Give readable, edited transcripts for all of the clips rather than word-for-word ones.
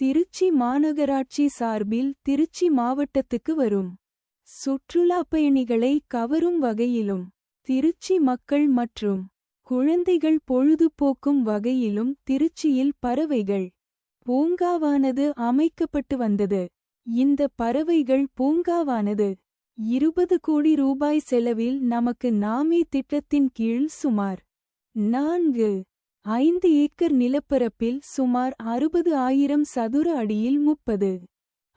திருச்சி மாநகராட்சி சார்பில் திருச்சி மாவட்டத்துக்கு வரும் சுற்றுலாப் பயணிகளை கவரும் வகையிலும் திருச்சி மக்கள் மற்றும் குழந்தைகள் பொழுதுபோக்கும் வகையிலும் திருச்சியில் பறவைகள் பூங்காவானது அமைக்கப்பட்டு வந்தது. இந்த பறவைகள் பூங்காவானது 20 கோடி ரூபாய் செலவில் நமக்கு நாமே திட்டத்தின் கீழ் சுமார் 4.5 ஏக்கர் நிலப்பரப்பில் சுமார் 60,000 சதுர அடியில் 30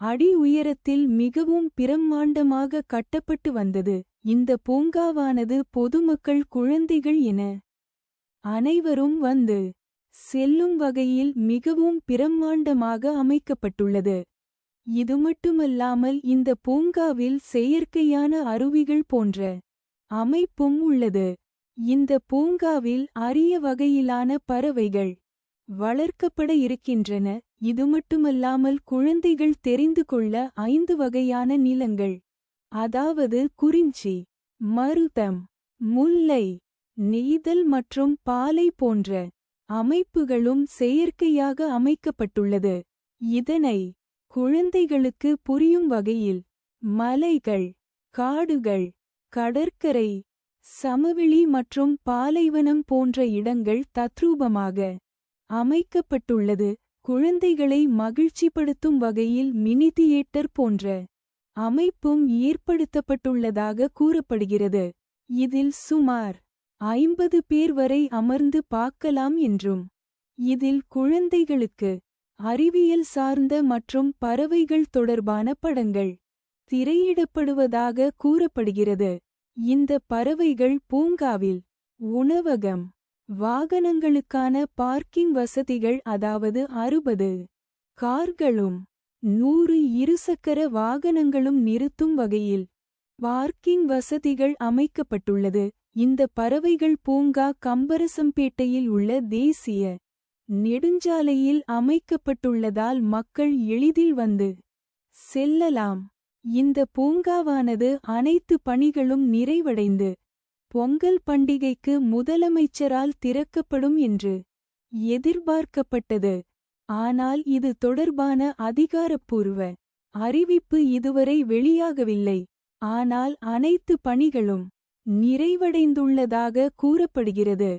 அடி உயரத்தில் மிகவும் பிரம்மாண்டமாக கட்டப்பட்டு வந்தது. இந்த பூங்காவானது பொதுமக்கள் குழந்தைகள் என அனைவரும் வந்து செல்லும் வகையில் மிகவும் பிரம்மாண்டமாக அமைக்கப்பட்டுள்ளது. இதுமட்டுமல்லாமல் இந்த பூங்காவில் செயற்கையான அருவிகள் போன்ற அமைப்பும் உள்ளது. இந்த பூங்காவில் அரிய வகையிலான பறவைகள் வளர்க்கப்பட இருக்கின்றன. இதுமட்டுமல்லாமல் குழந்தைகள் தெரிந்து கொள்ள 5 வகையான நிலங்கள், அதாவது குறிஞ்சி, மருதம், முல்லை, நெய்தல் மற்றும் பாலை போன்ற அமைப்புகளும் செயற்கையாக அமைக்கப்பட்டுள்ளது. இதனை குழந்தைகளுக்கு புரியும் வகையில் மலைகள், காடுகள், கடற்கரை, சமவெளி மற்றும் பாலைவனம் போன்ற இடங்கள் தத்ரூபமாக அமைக்கப்பட்டுள்ளது. குழந்தைகளை மகிழ்ச்சிப்படுத்தும் வகையில் மினி தியேட்டர் போன்ற அமைப்பும் ஏற்படுத்தப்பட்டுள்ளதாக கூறப்படுகிறது. இதில் சுமார் 50 பேர் வரை அமர்ந்து பார்க்கலாம் என்றும் இதில் குழந்தைகளுக்கு அறிவியல் சார்ந்த மற்றும் பறவைகள் தொடர்பான படங்கள் திரையிடப்படுவதாக கூறப்படுகிறது. இந்த பறவைகள் பூங்காவில் உணவகம், வாகனங்களுக்கான பார்க்கிங் வசதிகள், அதாவது 60 கார்களும் 100 இருசக்கர வாகனங்களும் நிறுத்தும் வகையில் பார்க்கிங் வசதிகள் அமைக்கப்பட்டுள்ளது. இந்த பறவைகள் பூங்கா கம்பரசம்பேட்டையில் உள்ள தேசிய நெடுஞ்சாலையில் அமைக்கப்பட்டுள்ளதால் மக்கள் எளிதில் வந்து செல்லலாம். இந்த பூங்காவானது அனைத்து பணிகளும் நிறைவடைந்து பொங்கல் பண்டிகைக்கு முதலமைச்சரால் திறக்கப்படும் என்று எதிர்பார்க்கப்பட்டது. ஆனால் இது தொடர்பான அதிகாரப்பூர்வ அறிவிப்பு இதுவரை வெளியாகவில்லை. ஆனால் அனைத்து பணிகளும் நிறைவடைந்துள்ளதாக கூறப்படுகிறது.